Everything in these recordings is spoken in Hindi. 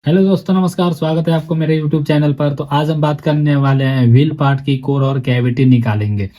हेलो दोस्तों, नमस्कार। स्वागत है आपको मेरे यूट्यूब चैनल पर। तो आज हम बात करने वाले हैं व्हील पार्ट की कोर और कैविटी निकालेंगे।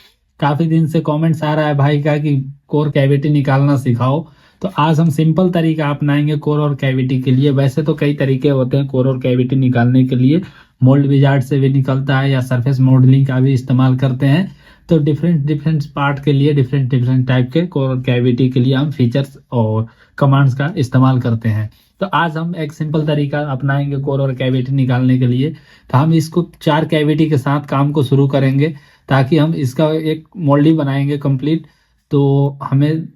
काफी दिन से कमेंट्स आ रहा है भाई का कि कोर कैविटी निकालना सिखाओ। तो आज हम सिंपल तरीका अपनाएंगे कोर और कैविटी के लिए। वैसे तो कई तरीके होते हैं कोर और कैविटी निकालने के लिए। मोल्ड विजार्ड से भी निकलता है या सरफेस मॉडलिंग का भी इस्तेमाल करते हैं। तो डिफरेंट डिफरेंट पार्ट के लिए डिफरेंट डिफरेंट टाइप के कोर और कैविटी के लिए हम फीचर्स और कमांड्स का इस्तेमाल करते हैं। तो आज हम एक सिंपल तरीका अपनाएंगे कोर और कैविटी निकालने के लिए। तो हम इसको 4 कैविटी के साथ काम को शुरू करेंगे ताकि हम इसका एक मोल्डिंग बनाएंगे कंप्लीट। तो हमें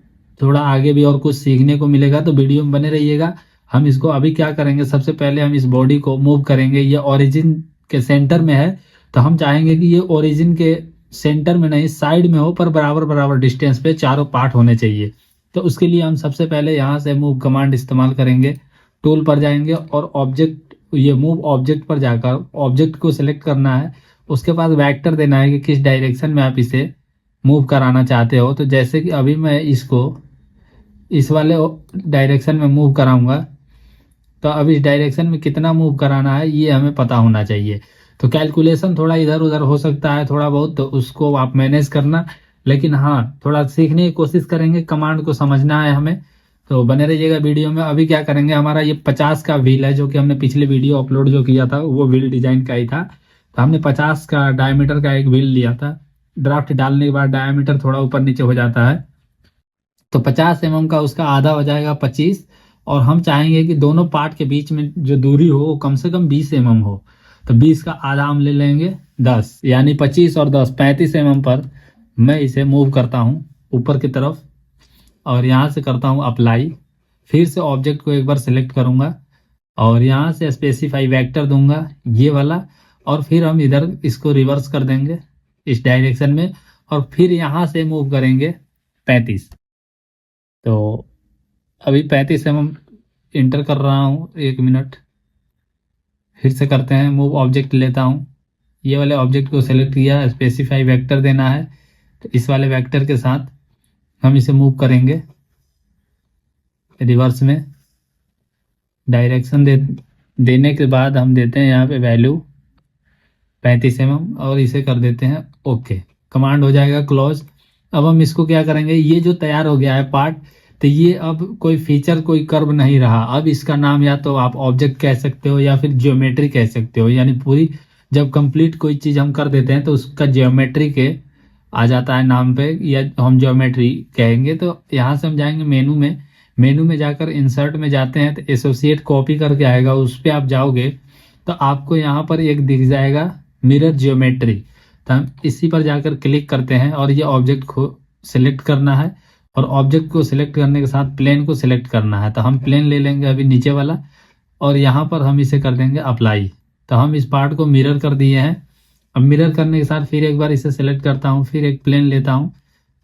थोड़ा आगे भी और कुछ सीखने को मिलेगा, तो वीडियो में बने रहिएगा। हम इसको अभी क्या करेंगे, सबसे पहले हम इस बॉडी को मूव करेंगे। ये ओरिजिन के सेंटर में है, तो हम चाहेंगे कि ये ओरिजिन के सेंटर में नहीं, साइड में हो, पर बराबर बराबर डिस्टेंस पे चारों पार्ट होने चाहिए। तो उसके लिए हम सबसे पहले यहाँ से मूव कमांड इस्तेमाल करेंगे। टूल पर जाएंगे और ऑब्जेक्ट, ये मूव ऑब्जेक्ट पर जाकर ऑब्जेक्ट को सिलेक्ट करना है। उसके बाद वेक्टर देना है कि किस डायरेक्शन में आप इसे मूव कराना चाहते हो। तो जैसे कि अभी मैं इसको इस वाले डायरेक्शन में मूव कराऊंगा, तो अब इस डायरेक्शन में कितना मूव कराना है ये हमें पता होना चाहिए। तो कैलकुलेशन थोड़ा इधर उधर हो सकता है थोड़ा बहुत, तो उसको आप मैनेज करना। लेकिन हाँ, थोड़ा सीखने की कोशिश करेंगे, कमांड को समझना है हमें। तो बने रहिएगा वीडियो में। अभी क्या करेंगे, हमारा ये 50 का व्हील है, जो कि हमने पिछले वीडियो अपलोड जो किया था वो व्हील डिजाइन का ही था। तो हमने 50 का डायमीटर का एक व्हील लिया था। ड्राफ्ट डालने के बाद डायमीटर थोड़ा ऊपर नीचे हो जाता है, तो 50 mm का उसका आधा हो जाएगा 25। और हम चाहेंगे कि दोनों पार्ट के बीच में जो दूरी हो वो कम से कम 20 mm हो। तो 20 का आधा हम ले लेंगे 10, यानी 25 और 10 35 mm पर मैं इसे मूव करता हूँ ऊपर की तरफ। और यहाँ से करता हूँ अप्लाई। फिर से ऑब्जेक्ट को एक बार सिलेक्ट करूंगा और यहाँ से स्पेसिफाई वेक्टर दूंगा ये वाला। और फिर हम इधर इसको रिवर्स कर देंगे इस डायरेक्शन में, और फिर यहाँ से मूव करेंगे 35। तो अभी 35 mm इंटर कर रहा हूँ, 1 मिनट। फिर से करते हैं मूव ऑब्जेक्ट लेता हूँ, ये वाले ऑब्जेक्ट को सेलेक्ट किया, स्पेसिफाई वेक्टर देना है। तो इस वाले वेक्टर के साथ हम इसे मूव करेंगे रिवर्स में। डायरेक्शन देने के बाद हम देते हैं यहाँ पे वैल्यू 35 mm और इसे कर देते हैं ओके। कमांड हो जाएगा क्लोज। अब हम इसको क्या करेंगे, ये जो तैयार हो गया है पार्ट, तो ये अब कोई फीचर कोई कर्व नहीं रहा। अब इसका नाम या तो आप ऑब्जेक्ट कह सकते हो या फिर ज्योमेट्री कह सकते हो। यानी पूरी जब कंप्लीट कोई चीज हम कर देते हैं तो उसका ज्योमेट्री के आ जाता है नाम पे, या हम ज्योमेट्री कहेंगे। तो यहाँ से हम जाएंगे मेनू में। मेनू में जाकर इंसर्ट में जाते हैं तो एसोसिएट कॉपी करके आएगा, उस पर आप जाओगे तो आपको यहाँ पर एक दिख जाएगा मिरर ज्योमेट्री। तो हम इसी पर जाकर क्लिक करते हैं और ये ऑब्जेक्ट को सिलेक्ट करना है। और ऑब्जेक्ट को सिलेक्ट करने के साथ प्लेन को सिलेक्ट करना है। तो हम प्लेन ले लेंगे अभी नीचे वाला, और यहाँ पर हम इसे कर देंगे अप्लाई। तो हम इस पार्ट को मिरर कर दिए हैं। अब मिरर करने के साथ फिर एक बार इसे सिलेक्ट करता हूँ, फिर एक प्लेन लेता हूँ।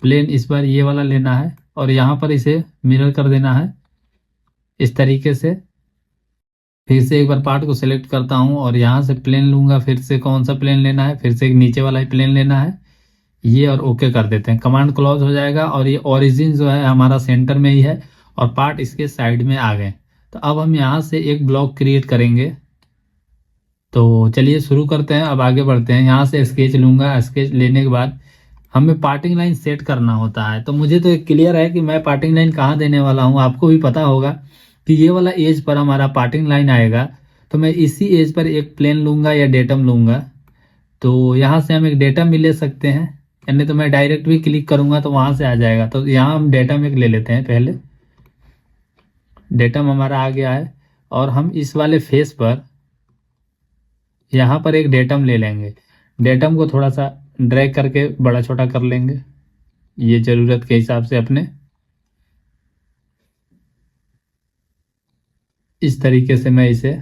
प्लेन इस बार ये वाला लेना है और यहाँ पर इसे मिरर कर देना है इस तरीके से। फिर से एक बार पार्ट को सिलेक्ट करता हूँ और यहाँ से प्लेन लूंगा। फिर से कौन सा प्लेन लेना है, फिर से एक नीचे वाला ही प्लेन लेना है ये, और ओके कर देते हैं। कमांड क्लोज हो जाएगा और ये ओरिजिन जो है हमारा सेंटर में ही है और पार्ट इसके साइड में आ गए। तो अब हम यहाँ से एक ब्लॉक क्रिएट करेंगे। तो चलिए शुरू करते हैं, अब आगे बढ़ते हैं। यहाँ से स्केच लूंगा। स्केच लेने के बाद हमें पार्टिंग लाइन सेट करना होता है। तो मुझे तो एक क्लियर है कि मैं पार्टिंग लाइन कहाँ देने वाला हूँ। आपको भी पता होगा कि ये वाला एज पर हमारा पार्टिंग लाइन आएगा। तो मैं इसी एज पर एक प्लेन लूंगा या डेटम लूंगा। तो यहाँ से हम एक डेटम भी ले सकते हैं, यानी तो मैं डायरेक्ट भी क्लिक करूंगा तो वहां से आ जाएगा। तो यहाँ हम डेटम एक ले लेते हैं पहले। डेटम हमारा आ गया है और हम इस वाले फेस पर यहाँ पर एक डेटम ले लेंगे। डेटम को थोड़ा सा ड्रैग करके बड़ा छोटा कर लेंगे, ये जरूरत के हिसाब से अपने। इस तरीके से मैं इसे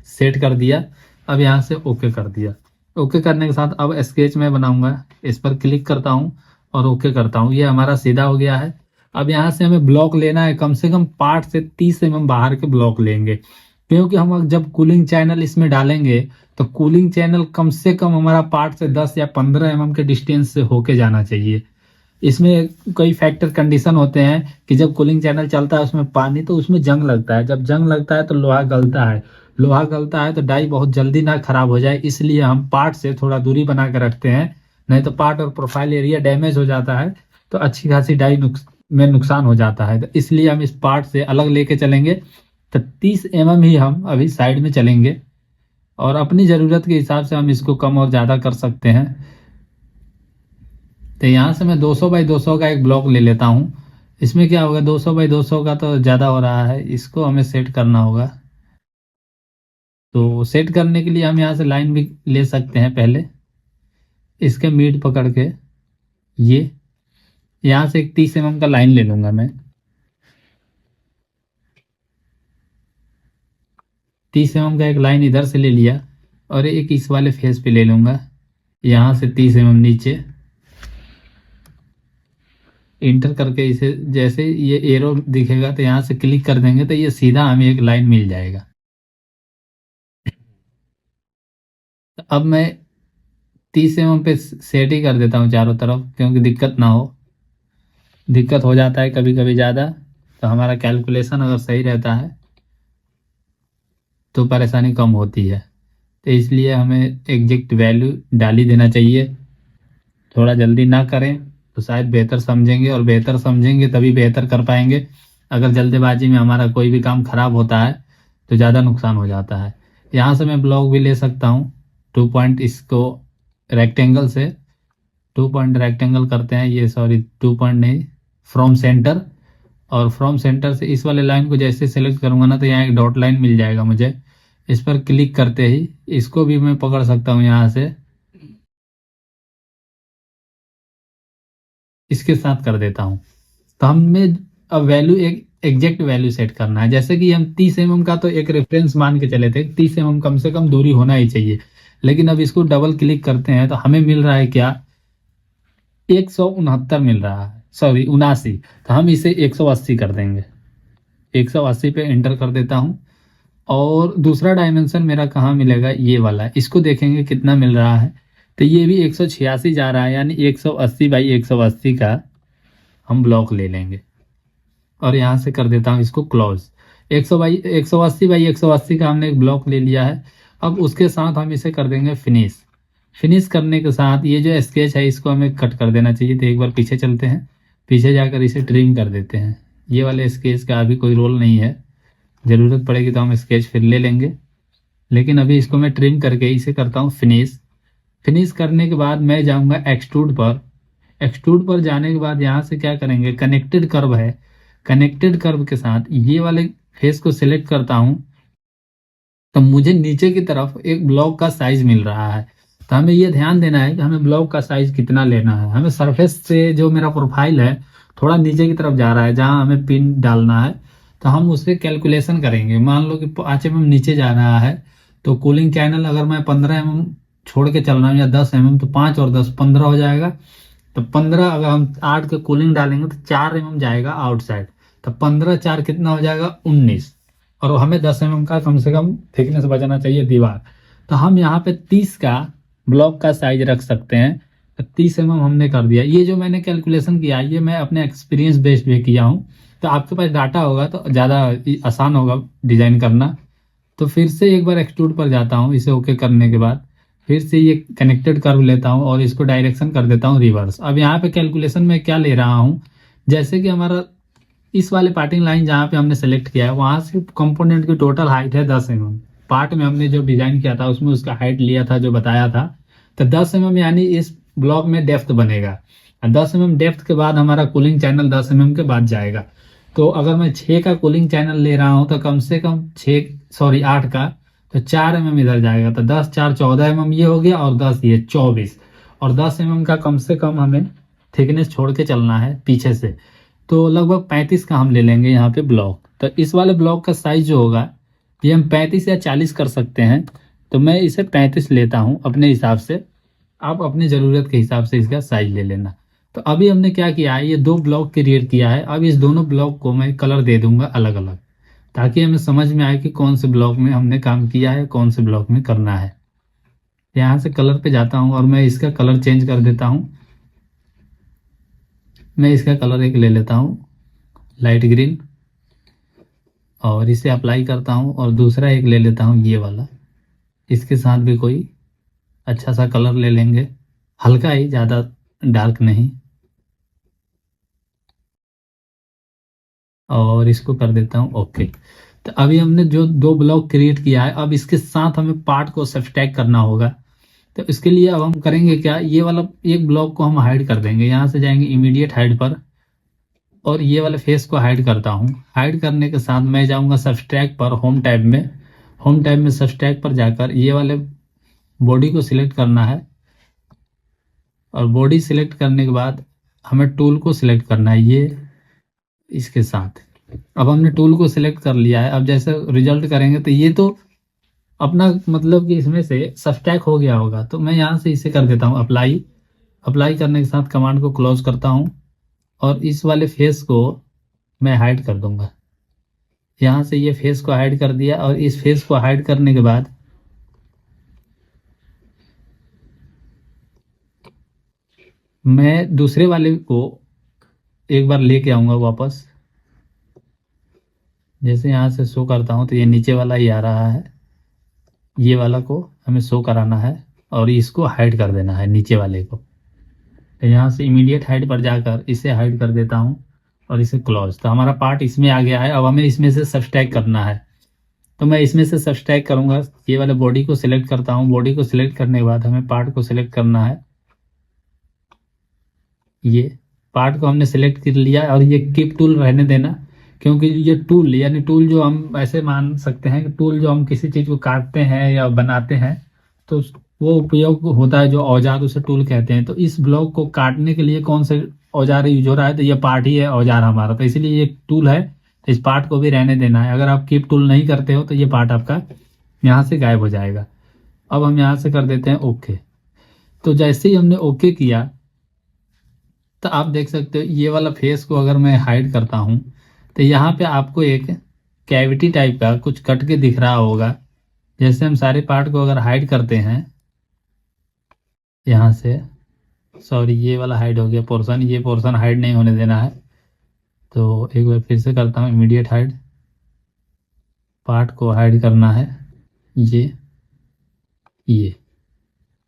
सेट कर दिया। अब यहाँ से ओके कर दिया। ओके करने के साथ अब स्केच में बनाऊंगा, इस पर क्लिक करता हूँ और ओके करता हूँ। ये हमारा सीधा हो गया है। अब यहाँ से हमें ब्लॉक लेना है, कम से कम पार्ट से 30 mm बाहर के ब्लॉक लेंगे, क्योंकि हम जब कूलिंग चैनल इसमें डालेंगे तो कूलिंग चैनल कम से कम हमारा पार्ट से 10 या 15 mm के डिस्टेंस से होके जाना चाहिए। इसमें कई फैक्टर कंडीशन होते हैं कि जब कूलिंग चैनल चलता है उसमें पानी, तो उसमें जंग लगता है। जब जंग लगता है तो लोहा गलता है। लोहा गलता है तो डाई बहुत जल्दी ना खराब हो जाए, इसलिए हम पार्ट से थोड़ा दूरी बना कर रखते हैं। नहीं तो पार्ट और प्रोफाइल एरिया डैमेज हो जाता है तो अच्छी खासी डाई में नुकसान हो जाता है। तो इसलिए हम इस पार्ट से अलग लेके चलेंगे। तो 30 mm ही हम अभी साइड में चलेंगे, और अपनी ज़रूरत के हिसाब से हम इसको कम और ज़्यादा कर सकते हैं। तो यहाँ से मैं 200 बाई 200 का एक ब्लॉक ले लेता हूँ। इसमें क्या होगा, 200 बाई 200 का तो ज़्यादा हो रहा है, इसको हमें सेट करना होगा। तो सेट करने के लिए हम यहाँ से लाइन भी ले सकते हैं। पहले इसके मीड पकड़ के ये यहाँ से एक 30 mm का लाइन ले लूँगा मैं। 30 mm का एक लाइन इधर से ले लिया, और एक इस वाले फेस पे ले लूँगा। यहाँ से 30 mm नीचे इंटर करके इसे जैसे ये एरो दिखेगा तो यहाँ से क्लिक कर देंगे तो ये सीधा हमें एक लाइन मिल जाएगा। तो अब मैं 30 mm पे सेट ही कर देता हूँ चारों तरफ, क्योंकि दिक्कत ना हो। दिक्कत हो जाता है कभी कभी ज़्यादा, तो हमारा कैलकुलेशन अगर सही रहता है तो परेशानी कम होती है। तो इसलिए हमें एग्जैक्ट वैल्यू डाल ही देना चाहिए। थोड़ा जल्दी ना करें तो शायद बेहतर समझेंगे, और बेहतर समझेंगे तभी बेहतर कर पाएंगे। अगर जल्दबाजी में हमारा कोई भी काम खराब होता है तो ज़्यादा नुकसान हो जाता है। यहाँ से मैं ब्लॉक भी ले सकता हूँ 2 पॉइंट, इसको रेक्टेंगल से 2 पॉइंट रेक्टेंगल करते हैं ये, सॉरी 2 पॉइंट नहीं, फ्रॉम सेंटर। और फ्रॉम सेंटर से इस वाले लाइन को जैसे सेलेक्ट करूंगा ना तो यहाँ एक डॉट लाइन मिल जाएगा मुझे। इस पर क्लिक करते ही इसको भी मैं पकड़ सकता हूँ यहाँ से, इसके साथ कर देता हूँ। तो हमें अब वैल्यू एक एग्जैक्ट वैल्यू सेट करना है। जैसे कि हम 30 mm का तो एक रेफरेंस मान के चले थे, 30 mm कम से कम दूरी होना ही चाहिए। लेकिन अब इसको डबल क्लिक करते हैं तो हमें मिल रहा है क्या, 169 मिल रहा है, सॉरी 79। तो हम इसे 180 कर देंगे। 180 पे एंटर कर देता हूँ। और दूसरा डायमेंशन मेरा कहाँ मिलेगा, ये वाला, इसको देखेंगे कितना मिल रहा है। तो ये भी 186 जा रहा है, यानी 180 बाई 180 का हम ब्लॉक ले लेंगे। और यहाँ से कर देता हूँ इसको क्लोज। 180 बाई 180 का हमने एक ब्लॉक ले लिया है। अब उसके साथ हम इसे कर देंगे फिनिश। फिनिश करने के साथ ये जो स्केच है इसको हमें कट कर देना चाहिए। तो एक बार पीछे चलते हैं, पीछे जाकर इसे ट्रिम कर देते हैं। ये वाले स्केच का अभी कोई रोल नहीं है, ज़रूरत पड़ेगी तो हम स्केच फिर ले लेंगे। लेकिन अभी इसको मैं ट्रिम करके इसे करता हूँ फिनिश। फिनिश करने के बाद मैं जाऊँगा एक्सट्रूड पर। एक्सट्रूड पर जाने के बाद यहाँ से क्या करेंगे, कनेक्टेड कर्व है, कनेक्टेड कर्व के साथ ये वाले फेस को सिलेक्ट करता हूँ। तो मुझे नीचे की तरफ एक ब्लॉक का साइज मिल रहा है। तो हमें ये ध्यान देना है कि हमें ब्लॉक का साइज कितना लेना है। हमें सरफेस से जो मेरा प्रोफाइल है थोड़ा नीचे की तरफ जा रहा है, जहाँ हमें पिन डालना है। तो हम उससे कैलकुलेशन करेंगे। मान लो कि 5 mm नीचे जा रहा है, तो कूलिंग चैनल अगर मैं 15 mm छोड़ के चल रहा हूँ या 10 mm, तो 5 और 10 15 हो जाएगा। तो 15 अगर हम 8 के कूलिंग डालेंगे तो 4 mm जाएगा आउटसाइड। तो 15 4 कितना हो जाएगा, 19। और हमें 10 mm का कम से कम थिकनेस बचाना चाहिए दीवार। तो हम यहाँ पे 30 का ब्लॉक का साइज रख सकते हैं। तो 30 mm हमने कर दिया। ये जो मैंने कैलकुलेशन किया ये मैं अपने एक्सपीरियंस बेस्ड भी किया हूँ। तो आपके पास डाटा होगा तो ज़्यादा आसान होगा डिजाइन करना। तो फिर से एक बार एक्सट्रूड पर जाता हूँ, इसे ओके करने के बाद फिर से ये कनेक्टेड कर्व लेता हूँ और इसको डायरेक्शन कर देता हूँ रिवर्स। अब यहाँ पे कैलकुलेशन में क्या ले रहा हूँ, जैसे कि हमारा इस वाले पार्टिंग लाइन जहाँ पे हमने सेलेक्ट किया है वहां से कंपोनेंट की टोटल हाइट है 10 mm। पार्ट में हमने जो डिजाइन किया था उसमें उसका हाइट लिया था जो बताया था। तो 10 mm यानी इस ब्लॉक में डेप्थ बनेगा। 10 mm डेप्थ के बाद हमारा कूलिंग चैनल 10 mm के बाद जाएगा। तो अगर मैं 6 का कूलिंग चैनल ले रहा हूँ तो कम से कम 8 का, तो 4 mm इधर जाएगा। तो 10 4 14 mm ये हो गया, और 10 ये 24। और 10 mm का कम से कम हमें थिकनेस छोड़ के चलना है पीछे से। तो लगभग 35 का हम ले लेंगे यहाँ पे ब्लॉक। तो इस वाले ब्लॉक का साइज जो होगा ये हम 35 या 40 कर सकते हैं। तो मैं इसे 35 लेता हूँ अपने हिसाब से। आप अपनी ज़रूरत के हिसाब से इसका साइज ले लेना। तो अभी हमने क्या किया है, ये 2 ब्लॉक क्रिएट किया है। अब इस दोनों ब्लॉक को मैं कलर दे दूंगा अलग अलग, ताकि हमें समझ में आए कि कौन से ब्लॉक में हमने काम किया है, कौन से ब्लॉक में करना है। यहाँ से कलर पे जाता हूँ और मैं इसका कलर चेंज कर देता हूँ। मैं इसका कलर एक ले लेता हूँ लाइट ग्रीन, और इसे अप्लाई करता हूँ और दूसरा एक ले लेता हूँ ये वाला। इसके साथ भी कोई अच्छा सा कलर ले लेंगे, हल्का ही, ज़्यादा डार्क नहीं। और इसको कर देता हूँ ओके। तो अभी हमने जो दो ब्लॉक क्रिएट किया है, अब इसके साथ हमें पार्ट को सब्सट्रैक्ट करना होगा। तो इसके लिए अब हम करेंगे क्या, ये वाला एक ब्लॉक को हम हाइड कर देंगे। यहाँ से जाएंगे इमीडिएट हाइड पर और ये वाले फेस को हाइड करता हूँ। हाइड करने के साथ मैं जाऊँगा सब्सट्रैक्ट पर, होम टैब में। होम टैब में सब्सट्रैक्ट पर जाकर ये वाले बॉडी को सिलेक्ट करना है और बॉडी सिलेक्ट करने के बाद हमें टूल को सिलेक्ट करना है ये इसके साथ। अब हमने टूल को सिलेक्ट कर लिया है। अब जैसे रिजल्ट करेंगे तो ये तो अपना मतलब कि इसमें से सब्सट्रैक्ट हो गया होगा। तो मैं यहाँ से इसे कर देता हूँ अप्लाई। अप्लाई करने के साथ कमांड को क्लोज करता हूँ और इस वाले फेस को मैं हाइड कर दूंगा। यहाँ से ये फेस को हाइड कर दिया और इस फेस को हाइड करने के बाद मैं दूसरे वाले को एक बार लेके आऊँगा वापस। जैसे यहाँ से शो करता हूँ तो ये नीचे वाला ही आ रहा है। ये वाला को हमें शो कराना है और इसको हाइड कर देना है नीचे वाले को। तो यहाँ से इमीडिएट हाइड पर जाकर इसे हाइड कर देता हूँ और इसे क्लोज। तो हमारा पार्ट इसमें आ गया है। अब हमें इसमें से सब्सट्रैक्ट करना है। तो मैं इसमें से सब्सट्रैक्ट करूँगा। ये वाले बॉडी को सिलेक्ट करता हूँ। बॉडी को सिलेक्ट करने के बाद हमें पार्ट को सिलेक्ट करना है। ये पार्ट को हमने सिलेक्ट कर लिया और ये कीप टूल रहने देना, क्योंकि ये टूल यानी टूल जो हम ऐसे मान सकते हैं कि टूल जो हम किसी चीज़ को काटते हैं या बनाते हैं तो वो उपयोग होता है जो औजार, उसे टूल कहते हैं। तो इस ब्लॉक को काटने के लिए कौन से औजार यूज हो रहा है, तो ये पार्ट ही है औजार हमारा। तो इसीलिए ये टूल है, तो इस पार्ट को भी रहने देना है। अगर आप कीप टूल नहीं करते हो तो ये पार्ट आपका यहाँ से गायब हो जाएगा। अब हम यहाँ से कर देते हैं ओके। तो जैसे ही हमने ओके किया तो आप देख सकते हो ये वाला फेस को अगर मैं हाइड करता हूँ तो यहाँ पे आपको एक कैविटी टाइप का कुछ कट के दिख रहा होगा। जैसे हम सारे पार्ट को अगर हाइड करते हैं यहाँ से, सॉरी ये वाला हाइड हो गया पोर्शन, ये पोर्शन हाइड नहीं होने देना है। तो एक बार फिर से करता हूँ इमीडिएट हाइड। पार्ट को हाइड करना है ये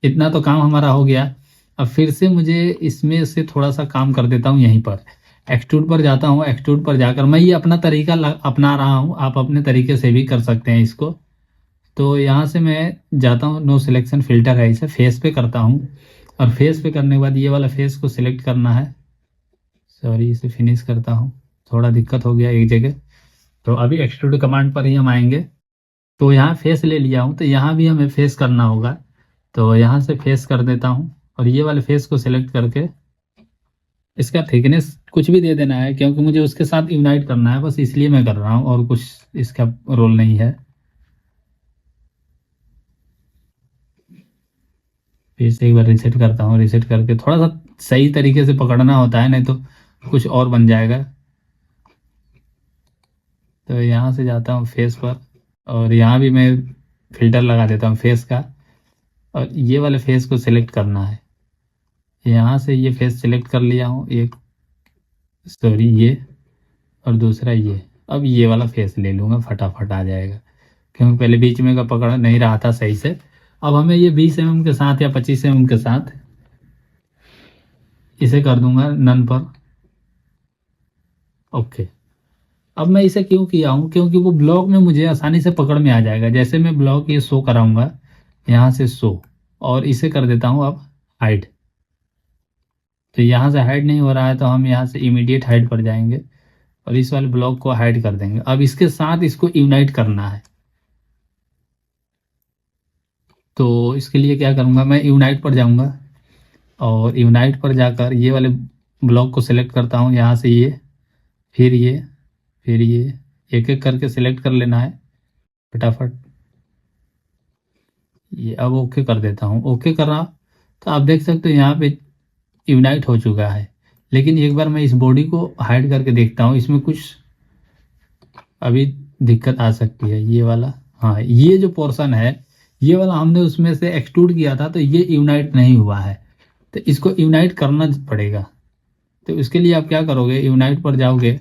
इतना तो काम हमारा हो गया। अब फिर से मुझे इसमें से थोड़ा सा काम कर देता हूँ। यहीं पर एक्सट्रूड पर जाता हूँ। एक्सट्रूड पर जाकर मैं ये अपना तरीका अपना रहा हूँ, आप अपने तरीके से भी कर सकते हैं इसको। तो यहाँ से मैं जाता हूँ, नो सिलेक्शन फिल्टर है, इसे फेस पे करता हूँ और फेस पे करने के बाद ये वाला फेस को सिलेक्ट करना है। सॉरी इसे फिनिश करता हूँ, थोड़ा दिक्कत हो गया एक जगह। तो अभी एक्सट्रूड कमांड पर ही हम आएंगे। तो यहाँ फेस ले लिया हूँ, तो यहाँ भी हमें फेस करना होगा। तो यहाँ से फेस कर देता हूँ और ये वाले फेस को सिलेक्ट करके इसका थिकनेस कुछ भी दे देना है, क्योंकि मुझे उसके साथ यूनाइट करना है, बस इसलिए मैं कर रहा हूँ और कुछ इसका रोल नहीं है। फिर से एक बार रिसेट करता हूँ। रिसेट करके थोड़ा सा सही तरीके से पकड़ना होता है, नहीं तो कुछ और बन जाएगा। तो यहाँ से जाता हूँ फेस पर और यहाँ भी मैं फिल्टर लगा देता हूँ फेस का और ये वाले फेस को सिलेक्ट करना है। यहाँ से ये फेस सिलेक्ट कर लिया हूँ, एक सॉरी ये और दूसरा ये। अब ये वाला फेस ले लूँगा, फटाफट आ जाएगा, क्योंकि पहले बीच में का पकड़ नहीं रहा था सही से। अब हमें ये 20 mm के साथ या 25 mm के साथ इसे कर दूंगा नन पर ओके। अब मैं इसे क्यों किया हूँ, क्योंकि वो ब्लॉक में मुझे आसानी से पकड़ में आ जाएगा। जैसे मैं ब्लॉक ये शो कराऊंगा, यहाँ से शो और इसे कर देता हूँ अब हाइड। तो यहाँ से हाइड नहीं हो रहा है तो हम यहाँ से इमीडिएट हाइड पर जाएंगे और इस वाले ब्लॉक को हाइड कर देंगे। अब इसके साथ इसको यूनाइट करना है। तो इसके लिए क्या करूँगा, मैं यूनाइट पर जाऊँगा और यूनाइट पर जाकर ये वाले ब्लॉक को सिलेक्ट करता हूँ। यहाँ से ये फिर ये एक एक करके सिलेक्ट कर लेना है फटाफट। ये अब ओके कर देता हूँ। ओके कर रहा तो आप देख सकते हो यहाँ पे यूनाइट हो चुका है। लेकिन एक बार मैं इस बॉडी को हाइड करके देखता हूँ, इसमें कुछ अभी दिक्कत आ सकती है। ये वाला, हाँ ये जो पोर्शन है ये वाला हमने उसमें से एक्सट्रूड किया था तो ये यूनाइट नहीं हुआ है, तो इसको यूनाइट करना पड़ेगा। तो इसके लिए आप क्या करोगे, यूनाइट पर जाओगे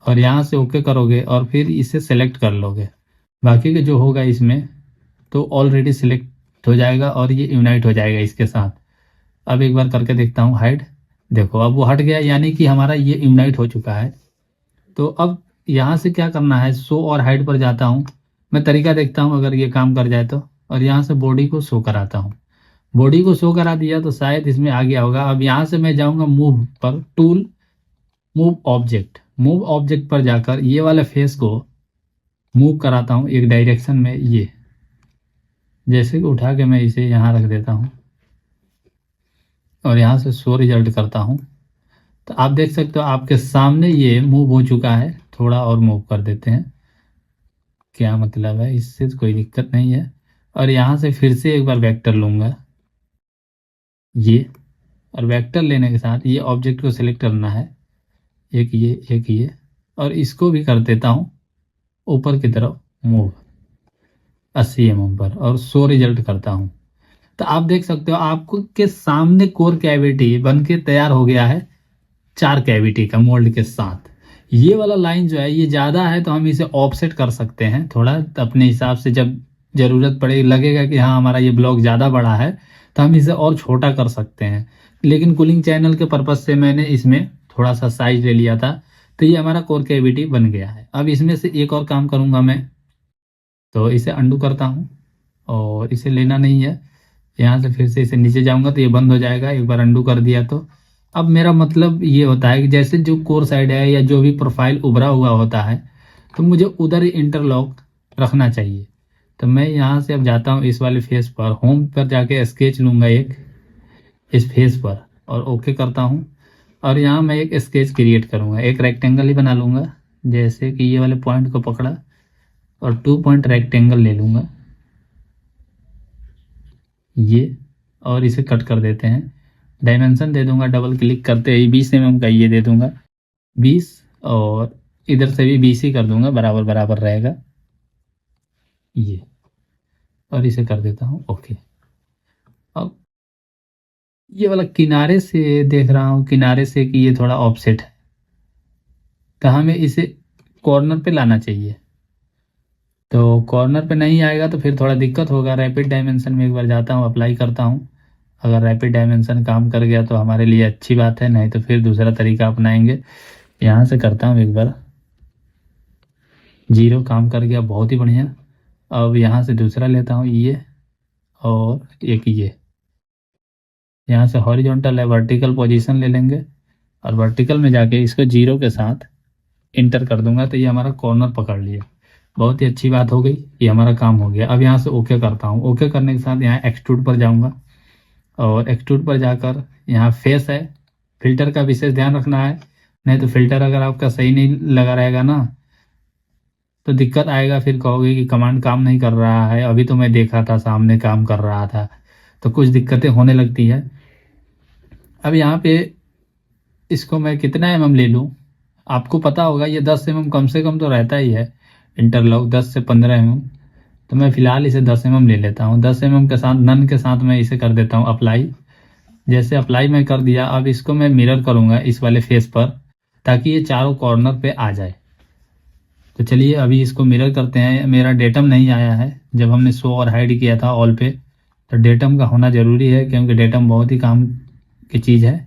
और यहाँ से ओके करोगे और फिर इसे सेलेक्ट कर लोगे। बाकी के जो होगा इसमें तो ऑलरेडी सिलेक्ट हो जाएगा और ये यूनाइट हो जाएगा इसके साथ। अब एक बार करके देखता हूँ हाइड, देखो अब वो हट गया, यानी कि हमारा ये यूनाइट हो चुका है। तो अब यहाँ से क्या करना है, शो और हाइड पर जाता हूँ, मैं तरीका देखता हूँ अगर ये काम कर जाए तो, और यहाँ से बॉडी को शो कराता हूँ। बॉडी को शो करा दिया तो शायद इसमें आ गया होगा। अब यहाँ से मैं जाऊँगा मूव पर, tool, move object, move object पर जाकर ये वाले फेस को मूव कराता हूँ एक डायरेक्शन में। ये जैसे कि उठा के मैं इसे यहाँ रख देता हूँ और यहाँ से शो रिजल्ट करता हूँ, तो आप देख सकते हो आपके सामने ये मूव हो चुका है। थोड़ा और मूव कर देते हैं, क्या मतलब है, इससे तो कोई दिक्कत नहीं है। और यहाँ से फिर से एक बार वेक्टर लूँगा ये, और वेक्टर लेने के साथ ये ऑब्जेक्ट को सिलेक्ट करना है, एक ये, और इसको भी कर देता हूँ ऊपर की तरफ मूव 80 mm पर, और शो रिजल्ट करता हूँ। तो आप देख सकते हो आपको के सामने कोर कैविटी बन के तैयार हो गया है 4 कैविटी का मोल्ड के साथ। ये वाला लाइन जो है ये ज़्यादा है तो हम इसे ऑफसेट कर सकते हैं थोड़ा अपने हिसाब से, जब ज़रूरत पड़े लगेगा कि हाँ हमारा ये ब्लॉक ज़्यादा बड़ा है तो हम इसे और छोटा कर सकते हैं। लेकिन कूलिंग चैनल के पर्पज़ से मैंने इसमें थोड़ा सा साइज ले लिया था, तो ये हमारा कोर कैविटी बन गया है। अब इसमें से एक और काम करूँगा मैं, तो इसे अंडू करता हूँ और इसे लेना नहीं है। यहाँ से फिर से इसे नीचे जाऊँगा तो ये बंद हो जाएगा, एक बार अंडू कर दिया तो। अब मेरा मतलब ये होता है कि जैसे जो कोर साइड है या जो भी प्रोफाइल उभरा हुआ होता है तो मुझे उधर ही इंटरलॉक रखना चाहिए। तो मैं यहाँ से अब जाता हूँ इस वाले फेस पर, होम पर जाके स्केच लूँगा एक इस फेस पर और ओके करता हूँ। और यहाँ मैं एक स्केच क्रिएट करूँगा, एक रेक्टेंगल ही बना लूँगा, जैसे कि ये वाले पॉइंट को पकड़ा और 2 पॉइंट रेक्टेंगल ले लूँगा ये, और इसे कट कर देते हैं। डायमेंशन दे दूंगा, डबल क्लिक करते ही 20 mm का ये दे दूंगा 20, और इधर से भी 20 ही कर दूंगा, बराबर बराबर रहेगा ये, और इसे कर देता हूँ ओके। अब ये वाला किनारे से देख रहा हूँ, किनारे से कि ये थोड़ा ऑफसेट है तो हमें इसे कॉर्नर पे लाना चाहिए। तो कॉर्नर पे नहीं आएगा तो फिर थोड़ा दिक्कत होगा। रैपिड डायमेंशन में एक बार जाता हूँ, अप्लाई करता हूँ। अगर रैपिड डायमेंशन काम कर गया तो हमारे लिए अच्छी बात है, नहीं तो फिर दूसरा तरीका अपनाएंगे। यहाँ से करता हूँ एक बार, 0 काम कर गया, बहुत ही बढ़िया। अब यहाँ से दूसरा लेता हूँ ये, और एक ये, यहाँ से हॉरिजॉन्टल है, वर्टिकल पोजीशन ले लेंगे और वर्टिकल में जाके इसको 0 के साथ इंटर कर दूंगा तो ये हमारा कॉर्नर पकड़ लिया। बहुत ही अच्छी बात हो गई, ये हमारा काम हो गया। अब यहाँ से ओके करता हूँ, ओके करने के साथ यहाँ एक्सट्रूड पर जाऊँगा और एक्सट्रूड पर जाकर यहाँ फेस है, फिल्टर का विशेष ध्यान रखना है, नहीं तो फिल्टर अगर आपका सही नहीं लगा रहेगा ना तो दिक्कत आएगा, फिर कहोगे कि कमांड काम नहीं कर रहा है, अभी तो मैं देखा था सामने काम कर रहा था, तो कुछ दिक्कतें होने लगती है। अब यहाँ पे इसको मैं कितना mm ले लूँ, आपको पता होगा ये 10 mm कम से कम तो रहता ही है इंटरलॉक, 10 से 15 mm। तो मैं फिलहाल इसे 10 mm ले लेता हूँ। 10 mm के साथ नन के साथ मैं इसे कर देता हूँ अप्लाई। जैसे अप्लाई मैं कर दिया, अब इसको मैं मिरर करूँगा इस वाले फेस पर ताकि ये चारों कॉर्नर पे आ जाए। तो चलिए अभी इसको मिरर करते हैं। मेरा डेटम नहीं आया है, जब हमने शो और हाइड किया था ऑल पे, तो डेटम का होना ज़रूरी है क्योंकि डेटम बहुत ही काम की चीज़ है।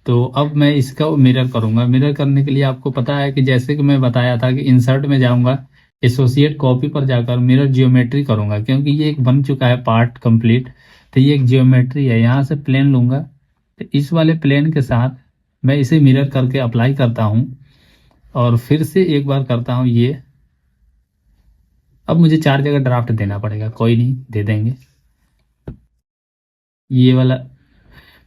तो अब मैं इसका मिरर करूँगा। मिरर करने के लिए आपको पता है कि जैसे कि मैं बताया था कि इंसर्ट में जाऊँगा, एसोसिएट कॉपी पर जाकर मिरर जियोमेट्री करूँगा, क्योंकि ये एक बन चुका है पार्ट कंप्लीट, तो ये एक जियोमेट्री है। यहाँ से प्लेन लूँगा, तो इस वाले प्लेन के साथ मैं इसे मिरर करके अप्लाई करता हूँ और फिर से एक बार करता हूँ ये। अब मुझे 4 जगह ड्राफ्ट देना पड़ेगा, कोई नहीं दे देंगे। ये वाला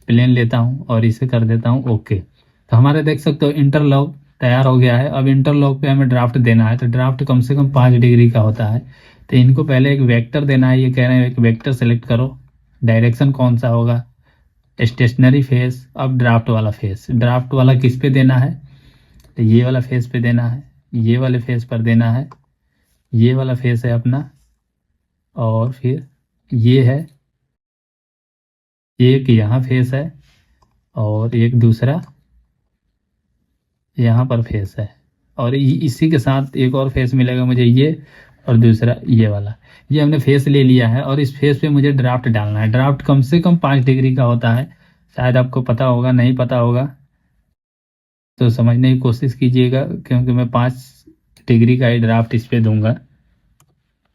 प्लेन लेता हूँ और इसे कर देता हूँ ओके। तो हमारे देख सकते हो इंटरलॉक तैयार हो गया है। अब इंटरलॉक पे हमें ड्राफ्ट देना है, तो ड्राफ्ट कम से कम 5 डिग्री का होता है। तो इनको पहले एक वेक्टर देना है, ये कह रहे हैं एक वेक्टर सेलेक्ट करो, डायरेक्शन कौन सा होगा, स्टेशनरी फेस। अब ड्राफ्ट वाला फेस, ड्राफ्ट वाला किस पे देना है, तो ये वाला फेस पे देना है, ये वाले फेस पर देना है, ये वाला फेस है अपना, और फिर ये है, एक यहाँ फेस है और एक दूसरा यहाँ पर फेस है, और इसी के साथ एक और फेस मिलेगा मुझे, ये और दूसरा ये वाला। ये हमने फेस ले लिया है, और इस फेस पे मुझे ड्राफ्ट डालना है। ड्राफ्ट कम से कम 5 डिग्री का होता है, शायद आपको पता होगा, नहीं पता होगा तो समझने की कोशिश कीजिएगा, क्योंकि मैं 5 डिग्री का ही ड्राफ्ट इस पे दूंगा।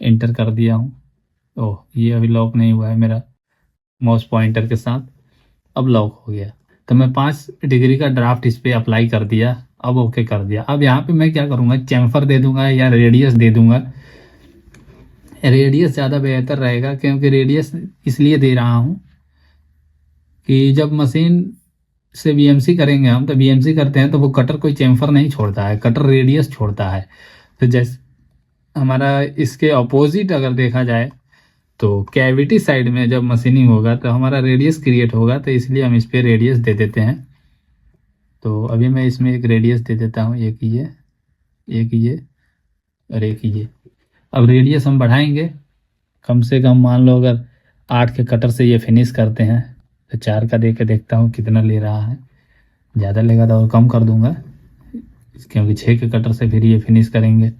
इंटर कर दिया हूँ। ओह, ये अभी लॉक नहीं हुआ है मेरा माउस पॉइंटर के साथ, अब लॉक हो गया। तो मैं 5 डिग्री का ड्राफ्ट इस पे अप्लाई कर दिया, अब ओके कर दिया। अब यहाँ पे मैं क्या करूँगा, चैम्फर दे दूंगा या रेडियस दे दूंगा। रेडियस ज़्यादा बेहतर रहेगा, क्योंकि रेडियस इसलिए दे रहा हूँ कि जब मशीन से बीएमसी करेंगे हम, तो बीएमसी करते हैं तो वो कटर कोई चैम्फर नहीं छोड़ता है, कटर रेडियस छोड़ता है। तो जैसे हमारा इसके अपोजिट अगर देखा जाए, तो कैविटी साइड में जब मशीनिंग होगा तो हमारा रेडियस क्रिएट होगा, तो इसलिए हम इस पर रेडियस दे देते हैं। तो अभी मैं इसमें एक रेडियस दे देता हूँ, एक ये, एक ये और एक ये। अब रेडियस हम बढ़ाएंगे, कम से कम मान लो अगर 8 के कटर से ये फिनिश करते हैं, तो 4 का दे के देखता हूँ कितना ले रहा है। ज़्यादा लेगा तो और कम कर दूंगा, क्योंकि 6 के कटर से फिर ये फिनिश करेंगे।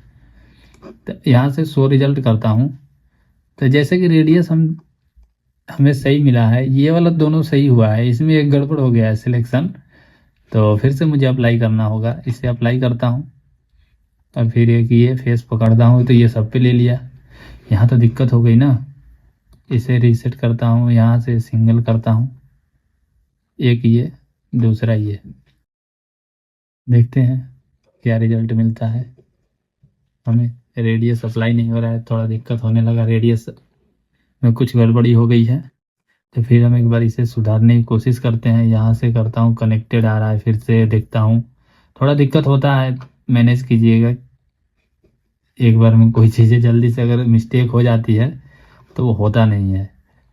तो यहाँ से शो रिजल्ट करता हूँ। तो जैसे कि रेडियस हमें सही मिला है, ये वाला दोनों सही हुआ है, इसमें एक गड़बड़ हो गया है सिलेक्शन। तो फिर से मुझे अप्लाई करना होगा, इसे अप्लाई करता हूँ और फिर एक ये फेस पकड़ता हूँ, तो ये सब पे ले लिया। यहाँ तो दिक्कत हो गई ना, इसे रीसेट करता हूँ, यहाँ से सिंगल करता हूँ, एक ये दूसरा ये, देखते हैं क्या रिजल्ट मिलता है। हमें रेडियस अप्लाई नहीं हो रहा है, थोड़ा दिक्कत होने लगा, रेडियस में कुछ गड़बड़ी हो गई है। तो फिर हम एक बार इसे सुधारने की कोशिश करते हैं। यहाँ से करता हूँ, कनेक्टेड आ रहा है, फिर से देखता हूँ, थोड़ा दिक्कत होता है, मैनेज कीजिएगा। एक बार में कोई चीज़ें जल्दी से अगर मिस्टेक हो जाती है तो वो होता नहीं है।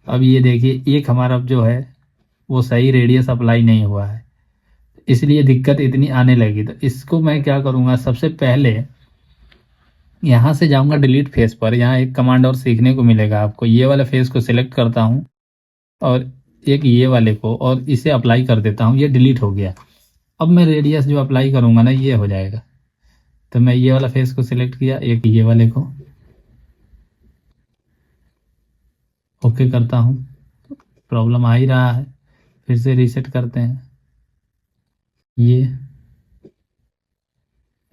अब ये देखिए, एक हमारा जो है वो सही रेडियस अप्लाई नहीं हुआ है, इसलिए दिक्कत इतनी आने लगी। तो इसको मैं क्या करूँगा, सबसे पहले यहाँ से जाऊँगा डिलीट फेस पर। यहाँ एक कमांड और सीखने को मिलेगा आपको, ये वाले फेस को सिलेक्ट करता हूँ और एक ये वाले को, और इसे अप्लाई कर देता हूँ, ये डिलीट हो गया। अब मैं रेडियस जो अप्लाई करूँगा ना, ये हो जाएगा। तो मैं ये वाला फेस को सिलेक्ट किया, एक ये वाले को ओके करता हूँ, प्रॉब्लम आ ही रहा है, फिर से रीसेट करते हैं। ये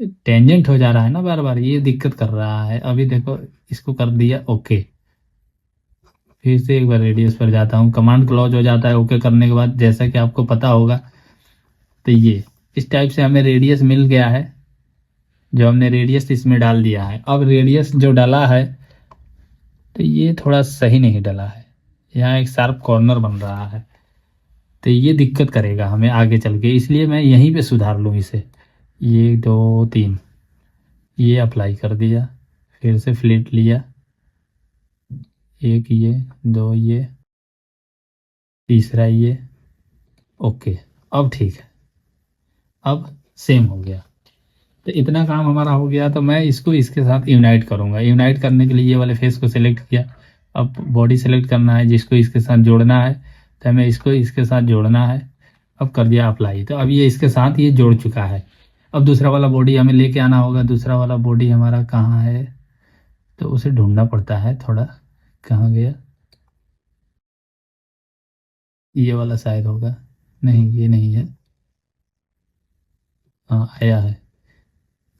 टेंजेंट हो जा रहा है ना बार बार, ये दिक्कत कर रहा है। अभी देखो, इसको कर दिया ओके, फिर से एक बार रेडियस पर जाता हूँ, कमांड क्लोज हो जाता है ओके करने के बाद, जैसा कि आपको पता होगा। तो ये इस टाइप से हमें रेडियस मिल गया है, जो हमने रेडियस इसमें डाल दिया है। अब रेडियस जो डाला है, तो ये थोड़ा सही नहीं डला है, यहाँ एक शार्प कॉर्नर बन रहा है, तो ये दिक्कत करेगा हमें आगे चल के, इसलिए मैं यहीं पे सुधार लूँ इसे। ये 2 3 ये अप्लाई कर दिया, फिर से फ्लिट लिया, एक ये, दो ये, तीसरा ये, ओके। अब ठीक है, अब सेम हो गया। तो इतना काम हमारा हो गया। तो मैं इसको इसके साथ यूनाइट करूँगा। यूनाइट करने के लिए ये वाले फेस को सिलेक्ट किया, अब बॉडी सेलेक्ट करना है जिसको इसके साथ जोड़ना है, तो हमें इसको इसके साथ जोड़ना है। अब कर दिया अप्लाई, तो अब ये इसके साथ ये जोड़ चुका है। अब दूसरा वाला बॉडी हमें लेके आना होगा। दूसरा वाला बॉडी हमारा कहाँ है, तो उसे ढूंढना पड़ता है थोड़ा, कहाँ गया, ये वाला शायद होगा, नहीं ये नहीं है, हाँ आया है।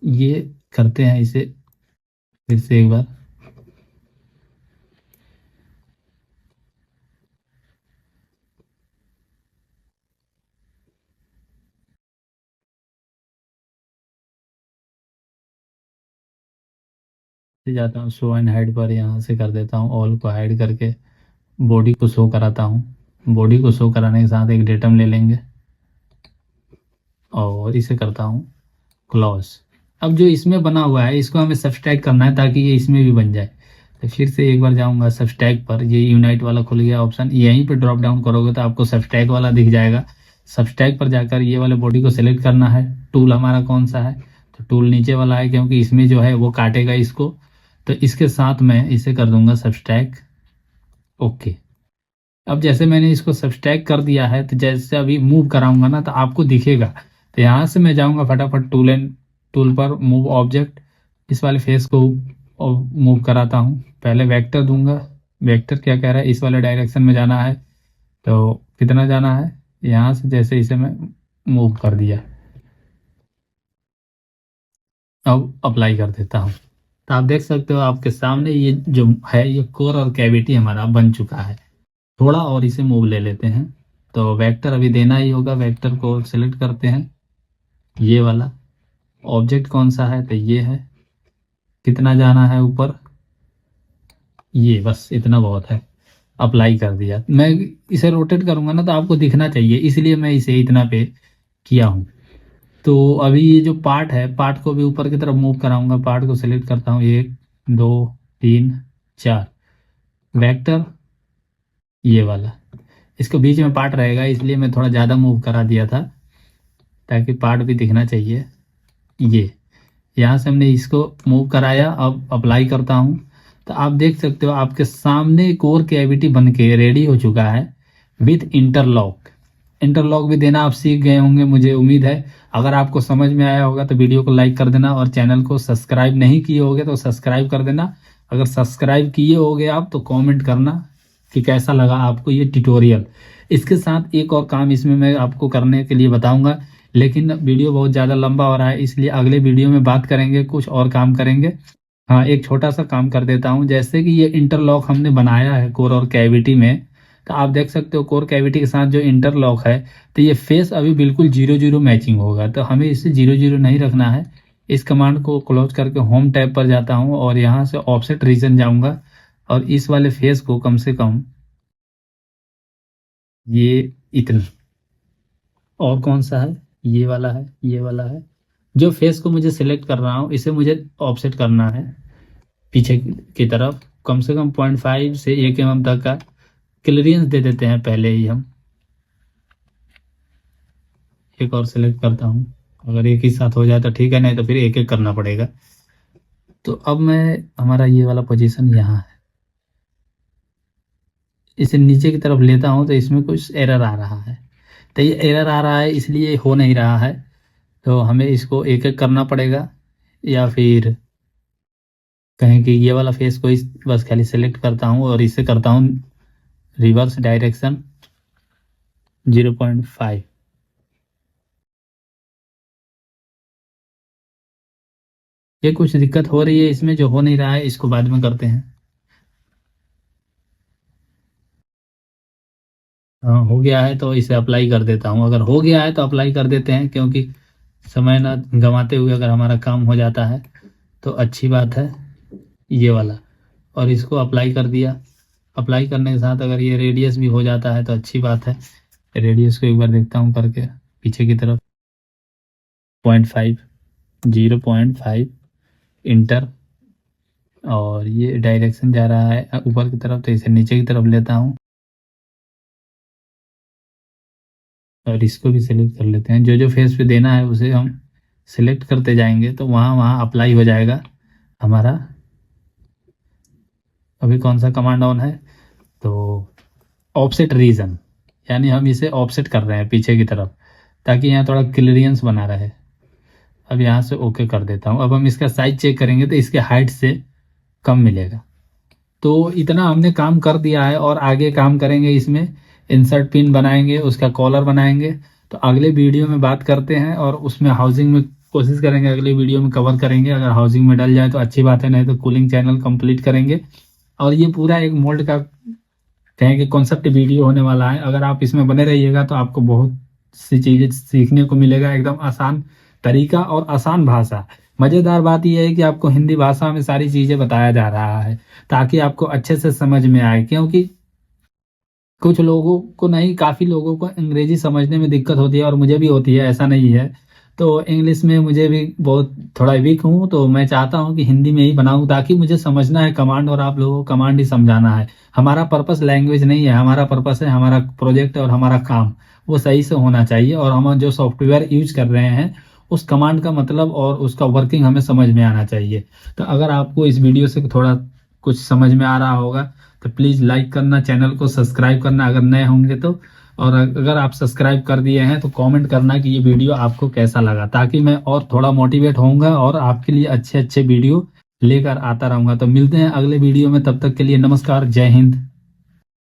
ये करते हैं इसे फिर से एक बार, से जाता हूँ शो एंड हाइड पर, यहाँ से कर देता हूँ ऑल को हाइड करके, बॉडी को शो कराता हूँ। बॉडी को शो कराने के साथ एक डेटम ले लेंगे और इसे करता हूँ क्लॉज। अब जो इसमें बना हुआ है इसको हमें सब्सट्रैक्ट करना है ताकि ये इसमें भी बन जाए। तो फिर से एक बार जाऊँगा सब्सट्रैक्ट पर, ये यूनाइट वाला खुल गया ऑप्शन, यहीं पर ड्रॉप डाउन करोगे तो आपको सब्सट्रैक्ट वाला दिख जाएगा। सब्सट्रैक्ट पर जाकर ये वाले बॉडी को सिलेक्ट करना है। टूल हमारा कौन सा है, तो टूल नीचे वाला है, क्योंकि इसमें जो है वो काटेगा इसको। तो इसके साथ मैं इसे कर दूंगा सब्सट्रैक्ट, ओके। अब जैसे मैंने इसको सब्सट्रैक्ट कर दिया है, तो जैसे अभी मूव कराऊंगा ना, तो आपको दिखेगा तो यहाँ से मैं जाऊँगा फटाफट टूल पर मूव ऑब्जेक्ट, इस वाले फेस को मूव कराता हूँ। पहले वेक्टर दूंगा। वेक्टर क्या कह रहा है, इस वाले डायरेक्शन में जाना है। तो कितना जाना है, यहाँ से जैसे इसे मैं मूव कर दिया। अब अप्लाई कर देता हूँ। तो आप देख सकते हो आपके सामने ये जो है ये कोर और कैविटी हमारा बन चुका है। थोड़ा और इसे मूव ले लेते हैं। तो वेक्टर अभी देना ही होगा, वेक्टर को सिलेक्ट करते हैं। ये वाला ऑब्जेक्ट कौन सा है, तो ये है। कितना जाना है ऊपर, ये बस इतना बहुत है। अप्लाई कर दिया। मैं इसे रोटेट करूंगा ना तो आपको दिखना चाहिए, इसलिए मैं इसे इतना पे किया हूँ। तो अभी ये जो पार्ट है, पार्ट को भी ऊपर की तरफ मूव कराऊंगा। पार्ट को सिलेक्ट करता हूँ, 1 2 3 4। वेक्टर ये वाला, इसको बीच में पार्ट रहेगा, इसलिए मैं थोड़ा ज़्यादा मूव करा दिया था ताकि पार्ट भी दिखना चाहिए। ये यहाँ से हमने इसको मूव कराया। अब अप्लाई करता हूँ। तो आप देख सकते हो आपके सामने कोर कैविटी बन के रेडी हो चुका है विथ इंटरलॉक। इंटरलॉक भी देना आप सीख गए होंगे, मुझे उम्मीद है। अगर आपको समझ में आया होगा तो वीडियो को लाइक कर देना, और चैनल को सब्सक्राइब नहीं किए होगे तो सब्सक्राइब कर देना। अगर सब्सक्राइब किए होगे आप तो कमेंट करना कि कैसा लगा आपको ये ट्यूटोरियल। इसके साथ एक और काम इसमें मैं आपको करने के लिए बताऊंगा, लेकिन वीडियो बहुत ज़्यादा लंबा हो रहा है, इसलिए अगले वीडियो में बात करेंगे, कुछ और काम करेंगे। हाँ, एक छोटा सा काम कर देता हूँ। जैसे कि ये इंटरलॉक हमने बनाया है कोर और कैविटी में, तो आप देख सकते हो कोर कैविटी के साथ जो इंटरलॉक है, तो ये फेस अभी बिल्कुल 0 0 मैचिंग होगा। तो हमें इसे 0 0 नहीं रखना है। इस कमांड को क्लोज करके होम टैब पर जाता हूँ और यहाँ से ऑफसेट रीजन जाऊँगा, और इस वाले फेस को कम से कम ये इतना, और कौन सा है, ये वाला है, ये वाला है। जो फेस को मुझे सिलेक्ट कर रहा हूँ इसे मुझे ऑफसेट करना है पीछे की तरफ, कम से कम 0.5 से 1 mm तक का क्लियरेंस दे देते हैं पहले ही हम। एक और सिलेक्ट करता हूँ, अगर एक ही साथ हो जाए तो ठीक है, नहीं तो फिर एक एक करना पड़ेगा। तो अब मैं, हमारा ये वाला पोजीशन यहाँ है, इसे नीचे की तरफ लेता हूँ तो इसमें कुछ एरर आ रहा है। तो ये एरर आ रहा है इसलिए हो नहीं रहा है। तो हमें इसको एक एक करना पड़ेगा, या फिर कहें कि ये वाला फेस को इस बस खाली सेलेक्ट करता हूँ और इसे करता हूँ रिवर्स डायरेक्शन 0.5। ये कुछ दिक्कत हो रही है इसमें, जो हो नहीं रहा है इसको बाद में करते हैं। हाँ, हो गया है तो इसे अप्लाई कर देता हूँ। अगर हो गया है तो अप्लाई कर देते हैं, क्योंकि समय ना गंवाते हुए अगर हमारा काम हो जाता है तो अच्छी बात है। ये वाला, और इसको अप्लाई कर दिया। अप्लाई करने के साथ अगर ये रेडियस भी हो जाता है तो अच्छी बात है। रेडियस को एक बार देखता हूँ करके पीछे की तरफ, 0.5, 0.5 इंटर, और ये डायरेक्शन जा रहा है ऊपर की तरफ, तो इसे नीचे की तरफ लेता हूँ और इसको भी सिलेक्ट कर लेते हैं। जो जो फेस पे देना है उसे हम सिलेक्ट करते जाएंगे तो वहाँ वहाँ अप्लाई हो जाएगा हमारा। अभी कौन सा कमांड ऑन है, तो ऑफसेट रीजन, यानी हम इसे ऑफसेट कर रहे हैं पीछे की तरफ ताकि यहाँ थोड़ा क्लियरेंस बना रहे। अब यहाँ से ओके कर देता हूँ। अब हम इसका साइज चेक करेंगे तो इसके हाइट से कम मिलेगा। तो इतना हमने काम कर दिया है, और आगे काम करेंगे इसमें। इंसर्ट पिन बनाएंगे, उसका कॉलर बनाएंगे। तो अगले वीडियो में बात करते हैं, और उसमें हाउसिंग में कोशिश करेंगे अगले वीडियो में कवर करेंगे। अगर हाउसिंग में डल जाए तो अच्छी बात है, नहीं तो कूलिंग चैनल कंप्लीट करेंगे। और ये पूरा एक मोल्ड का कहें कि कॉन्सेप्ट वीडियो होने वाला है। अगर आप इसमें बने रहिएगा तो आपको बहुत सी चीज़ें सीखने को मिलेगा, एकदम आसान तरीका और आसान भाषा। मज़ेदार बात यह है कि आपको हिंदी भाषा में सारी चीज़ें बताया जा रहा है ताकि आपको अच्छे से समझ में आए, क्योंकि कुछ लोगों को नहीं, काफ़ी लोगों को अंग्रेजी समझने में दिक्कत होती है, और मुझे भी होती है, ऐसा नहीं है। तो इंग्लिश में मुझे भी बहुत थोड़ा वीक हूँ, तो मैं चाहता हूँ कि हिंदी में ही बनाऊँ ताकि मुझे समझना है कमांड, और आप लोगों को कमांड ही समझाना है। हमारा पर्पस लैंग्वेज नहीं है, हमारा पर्पस है हमारा प्रोजेक्ट और हमारा काम वो सही से होना चाहिए, और हम जो सॉफ्टवेयर यूज कर रहे हैं उस कमांड का मतलब और उसका वर्किंग हमें समझ में आना चाहिए। तो अगर आपको इस वीडियो से थोड़ा कुछ समझ में आ रहा होगा तो प्लीज़ लाइक करना, चैनल को सब्सक्राइब करना अगर नए होंगे तो, और अगर आप सब्सक्राइब कर दिए हैं तो कमेंट करना कि ये वीडियो आपको कैसा लगा, ताकि मैं और थोड़ा मोटिवेट होऊंगा और आपके लिए अच्छे अच्छे वीडियो लेकर आता रहूंगा। तो मिलते हैं अगले वीडियो में, तब तक के लिए नमस्कार, जय हिंद।